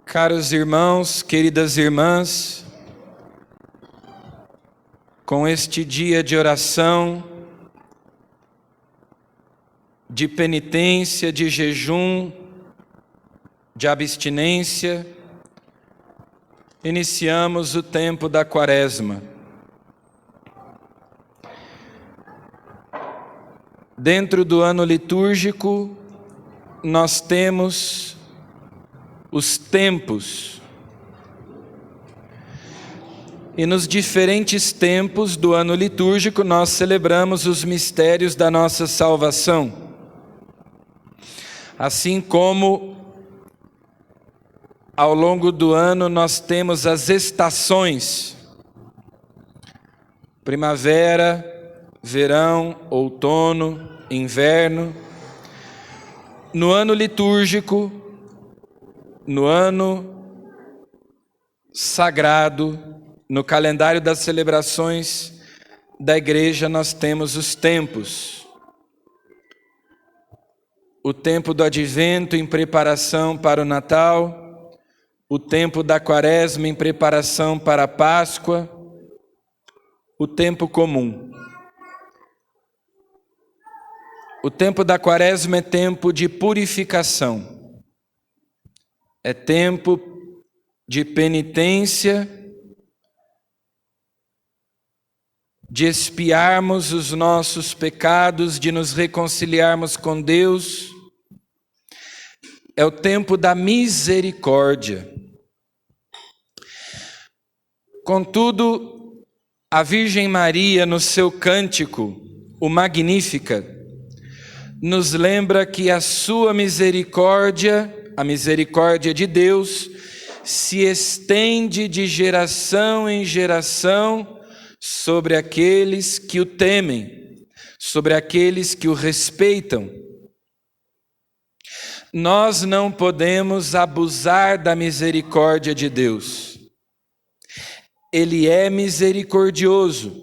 Caros irmãos, queridas irmãs, com este dia de oração, de penitência, de jejum, de abstinência, iniciamos o tempo da Quaresma. Dentro do ano litúrgico, nós temos os tempos. E nos diferentes tempos do ano litúrgico, nós celebramos os mistérios da nossa salvação. Assim como ao longo do ano nós temos as estações: primavera, verão, outono, inverno. No ano litúrgico, no ano sagrado, no calendário das celebrações da igreja, nós temos os tempos. O tempo do advento em preparação para o Natal, o tempo da Quaresma em preparação para a Páscoa, o tempo comum. O tempo da Quaresma é tempo de purificação. É tempo de penitência, de expiarmos os nossos pecados, de nos reconciliarmos com Deus. É o tempo da misericórdia. Contudo, a Virgem Maria, no seu cântico, o Magníficat, nos lembra que a sua misericórdia, a misericórdia de Deus, se estende de geração em geração sobre aqueles que o temem, sobre aqueles que o respeitam. Nós não podemos abusar da misericórdia de Deus. Ele é misericordioso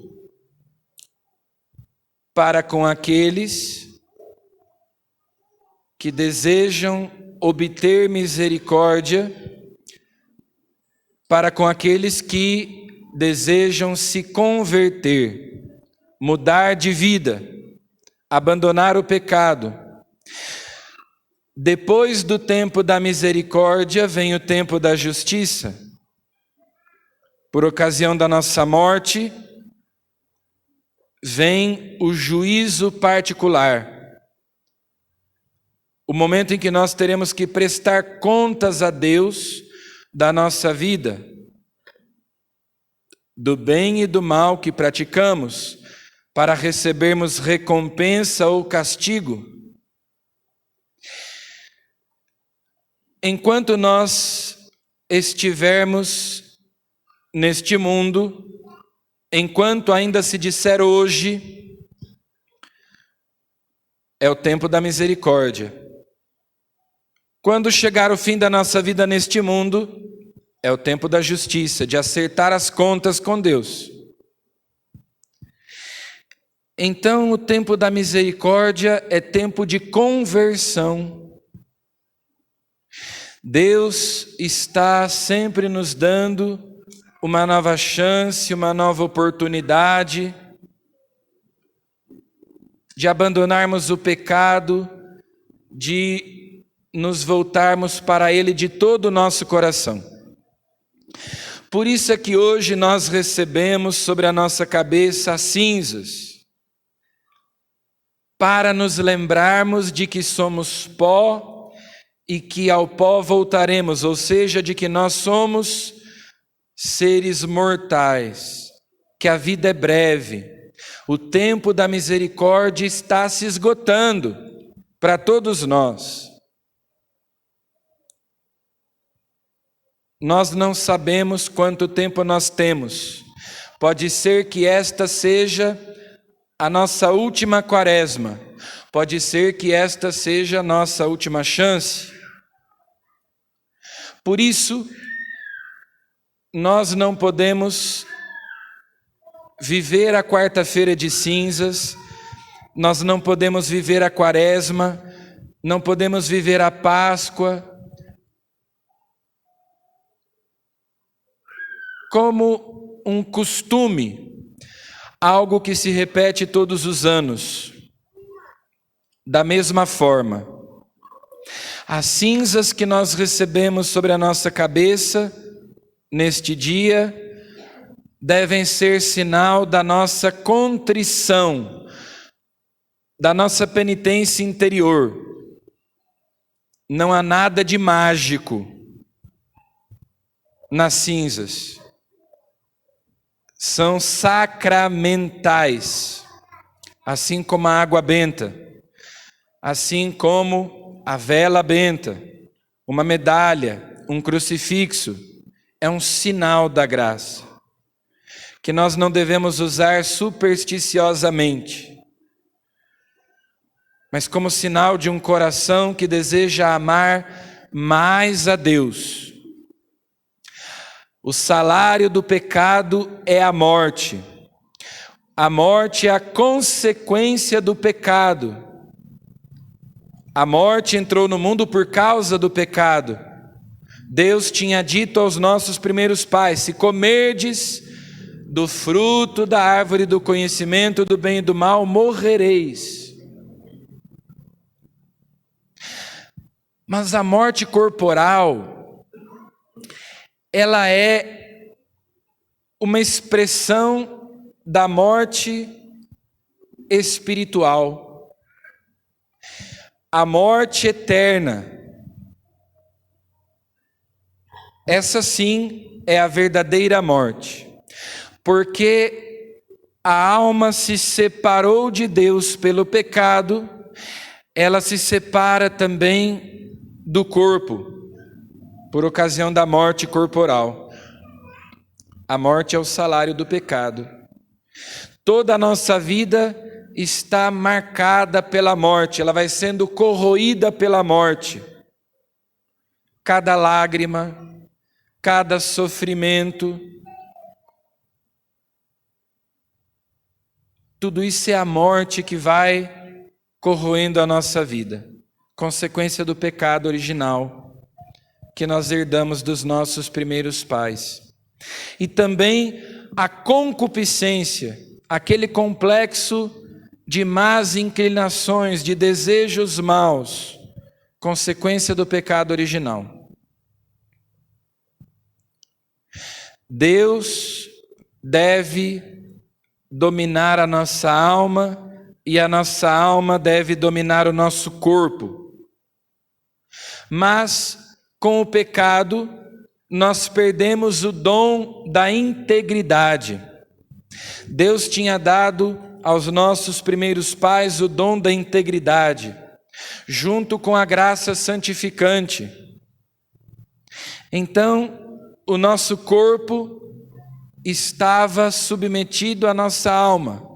para com aqueles que desejam obter misericórdia, para com aqueles que desejam se converter, mudar de vida, abandonar o pecado. Depois do tempo da misericórdia vem o tempo da justiça. Por ocasião da nossa morte, vem o juízo particular. O momento em que nós teremos que prestar contas a Deus da nossa vida, do bem e do mal que praticamos, para recebermos recompensa ou castigo. Enquanto nós estivermos neste mundo, enquanto ainda se disser hoje, é o tempo da misericórdia. Quando chegar o fim da nossa vida neste mundo, é o tempo da justiça, de acertar as contas com Deus. Então, o tempo da misericórdia é tempo de conversão. Deus está sempre nos dando uma nova chance, uma nova oportunidade de abandonarmos o pecado, de nos voltarmos para Ele de todo o nosso coração. Por isso é que hoje nós recebemos sobre a nossa cabeça as cinzas, para nos lembrarmos de que somos pó e que ao pó voltaremos, ou seja, de que nós somos seres mortais, que a vida é breve, o tempo da misericórdia está se esgotando para todos nós. Nós não sabemos quanto tempo nós temos. Pode ser que esta seja a nossa última Quaresma. Pode ser que esta seja a nossa última chance. Por isso, nós não podemos viver a quarta-feira de cinzas, nós não podemos viver a Quaresma, não podemos viver a Páscoa como um costume, algo que se repete todos os anos. Da mesma forma, as cinzas que nós recebemos sobre a nossa cabeça neste dia devem ser sinal da nossa contrição, da nossa penitência interior. Não há nada de mágico nas cinzas. São sacramentais, assim como a água benta, assim como a vela benta, uma medalha, um crucifixo, é um sinal da graça, que nós não devemos usar supersticiosamente, mas como sinal de um coração que deseja amar mais a Deus. O salário do pecado é a morte. A morte é a consequência do pecado. A morte entrou no mundo por causa do pecado. Deus tinha dito aos nossos primeiros pais: se comerdes do fruto da árvore do conhecimento do bem e do mal, morrereis. Mas a morte corporal, ela é uma expressão da morte espiritual. A morte eterna, essa sim é a verdadeira morte, porque a alma se separou de Deus pelo pecado, ela se separa também do corpo, por ocasião da morte corporal. A morte é o salário do pecado. Toda a nossa vida está marcada pela morte, ela vai sendo corroída pela morte. Cada lágrima, cada sofrimento, tudo isso é a morte que vai corroendo a nossa vida, consequência do pecado original que nós herdamos dos nossos primeiros pais. E também a concupiscência, aquele complexo de más inclinações, de desejos maus, consequência do pecado original. Deus deve dominar a nossa alma e a nossa alma deve dominar o nosso corpo. Mas com o pecado, nós perdemos o dom da integridade. Deus tinha dado aos nossos primeiros pais o dom da integridade, junto com a graça santificante. Então, o nosso corpo estava submetido à nossa alma.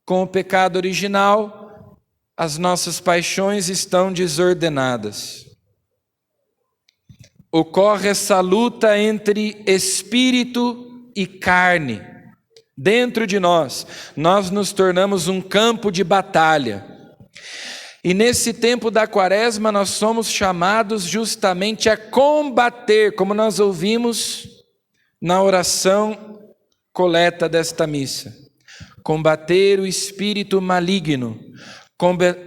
Com o pecado original, as nossas paixões estão desordenadas. Ocorre essa luta entre espírito e carne. Dentro de nós, nós nos tornamos um campo de batalha. E nesse tempo da quaresma, nós somos chamados justamente a combater, como nós ouvimos na oração coleta desta missa. Combater o espírito maligno,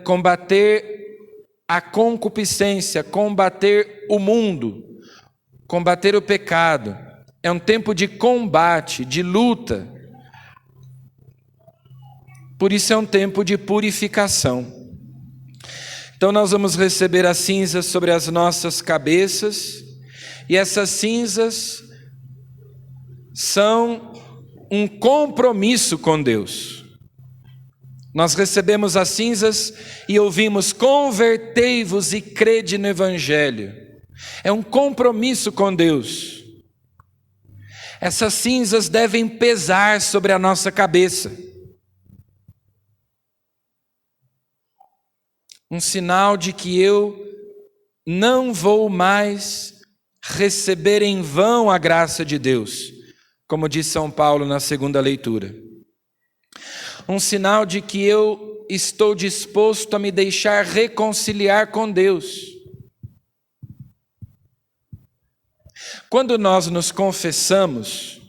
combater a concupiscência, combater o mundo, combater o pecado. É um tempo de combate, de luta. Por isso é um tempo de purificação. Então nós vamos receber as cinzas sobre as nossas cabeças, e essas cinzas são um compromisso com Deus. Nós recebemos as cinzas e ouvimos: convertei-vos e crede no Evangelho. É um compromisso com Deus. Essas cinzas devem pesar sobre a nossa cabeça. Um sinal de que eu não vou mais receber em vão a graça de Deus, como diz São Paulo na segunda leitura. Um sinal de que eu estou disposto a me deixar reconciliar com Deus. Quando nós nos confessamos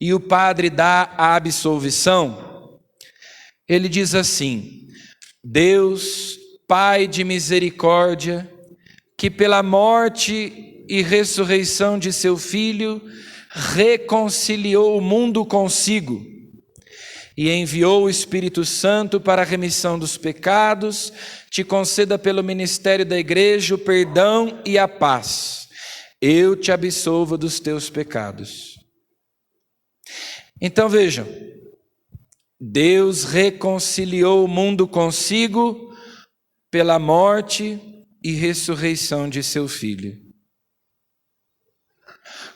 e o padre dá a absolvição, ele diz assim: Deus, Pai de misericórdia, que pela morte e ressurreição de seu Filho reconciliou o mundo consigo e enviou o Espírito Santo para a remissão dos pecados, te conceda pelo ministério da Igreja o perdão e a paz. Eu te absolvo dos teus pecados. Então vejam, Deus reconciliou o mundo consigo pela morte e ressurreição de seu Filho.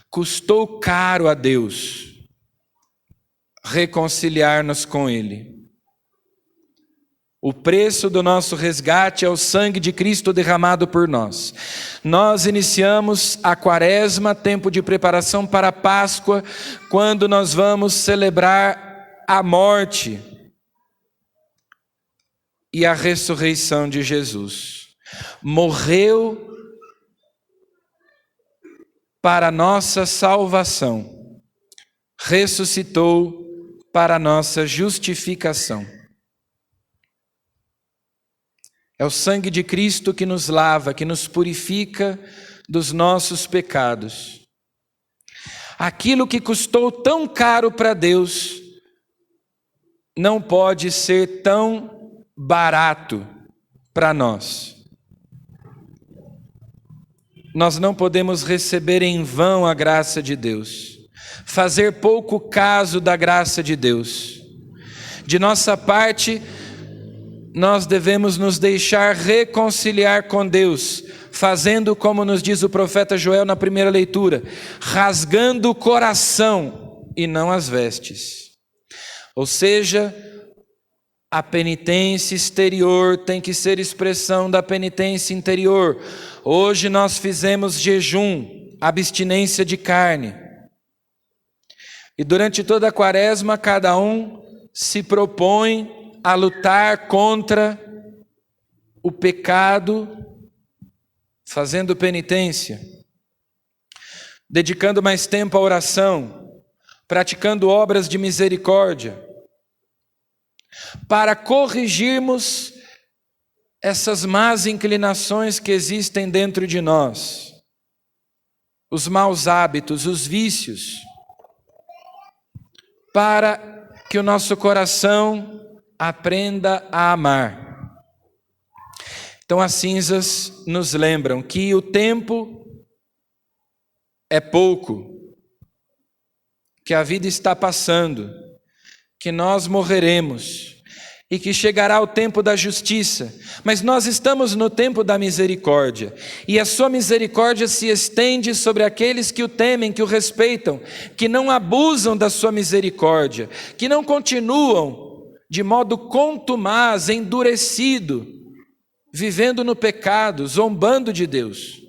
Custou caro a Deus reconciliar-nos com Ele. O preço do nosso resgate é o sangue de Cristo derramado por nós. Nós iniciamos a Quaresma, tempo de preparação para a Páscoa, quando nós vamos celebrar a morte e a ressurreição de Jesus. Morreu para a nossa salvação, ressuscitou para a nossa justificação. É o sangue de Cristo que nos lava, que nos purifica dos nossos pecados. Aquilo que custou tão caro para Deus não pode ser tão barato para nós. Nós não podemos receber em vão a graça de Deus, fazer pouco caso da graça de Deus. De nossa parte, nós devemos nos deixar reconciliar com Deus, fazendo como nos diz o profeta Joel na primeira leitura, rasgando o coração e não as vestes. Ou seja, a penitência exterior tem que ser expressão da penitência interior. Hoje nós fizemos jejum, abstinência de carne. E durante toda a Quaresma, cada um se propõe a lutar contra o pecado, fazendo penitência, dedicando mais tempo à oração, praticando obras de misericórdia, para corrigirmos essas más inclinações que existem dentro de nós, os maus hábitos, os vícios, para que o nosso coração aprenda a amar. Então as cinzas nos lembram que o tempo é pouco, que a vida está passando, que nós morreremos e que chegará o tempo da justiça, mas nós estamos no tempo da misericórdia, e a sua misericórdia se estende sobre aqueles que o temem, que o respeitam, que não abusam da sua misericórdia, que não continuam de modo contumaz, endurecido, vivendo no pecado, zombando de Deus.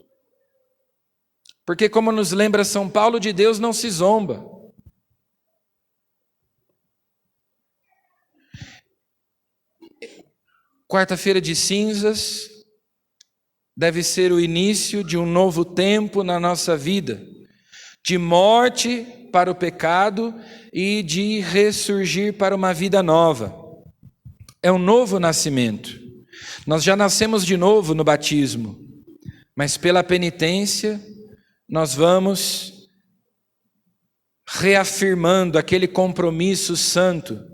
Porque, como nos lembra São Paulo, de Deus não se zomba. Quarta-feira de cinzas deve ser o início de um novo tempo na nossa vida, de morte para o pecado e de ressurgir para uma vida nova. É um novo nascimento. Nós já nascemos de novo no batismo, mas pela penitência nós vamos reafirmando aquele compromisso santo.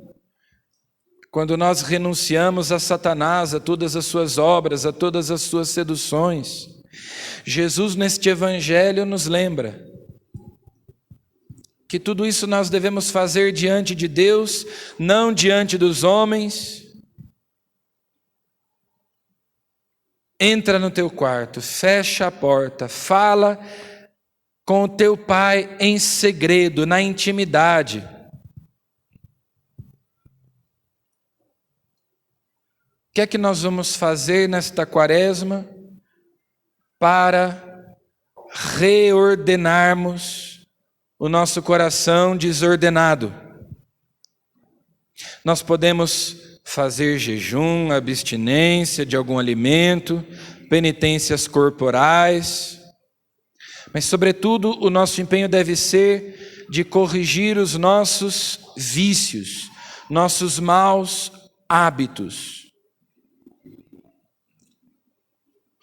Quando nós renunciamos a Satanás, a todas as suas obras, a todas as suas seduções, Jesus neste evangelho nos lembra que tudo isso nós devemos fazer diante de Deus, não diante dos homens. Entra no teu quarto, fecha a porta, fala com o teu pai em segredo, na intimidade. O que é que nós vamos fazer nesta Quaresma para reordenarmos o nosso coração desordenado? Nós podemos fazer jejum, abstinência de algum alimento, penitências corporais, Mas, sobretudo, o nosso empenho deve ser de corrigir os nossos vícios, nossos maus hábitos.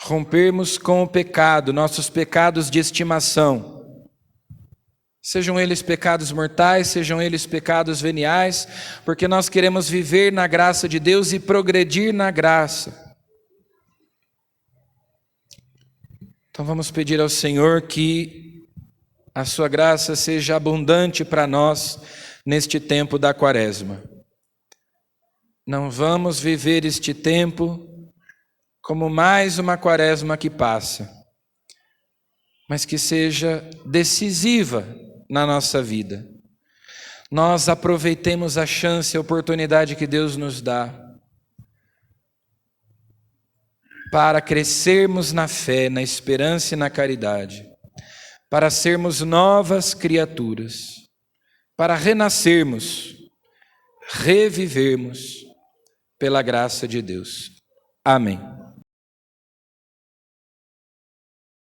Rompermos com o pecado, nossos pecados de estimação. Sejam eles pecados mortais, sejam eles pecados veniais, porque nós queremos viver na graça de Deus e progredir na graça. Então vamos pedir ao Senhor que a sua graça seja abundante para nós neste tempo da Quaresma. Não vamos viver este tempo como mais uma Quaresma que passa, mas que seja decisiva na nossa vida. Nós aproveitemos a chance, a oportunidade que Deus nos dá para crescermos na fé, na esperança e na caridade, para sermos novas criaturas, para renascermos, revivermos pela graça de Deus. Amém.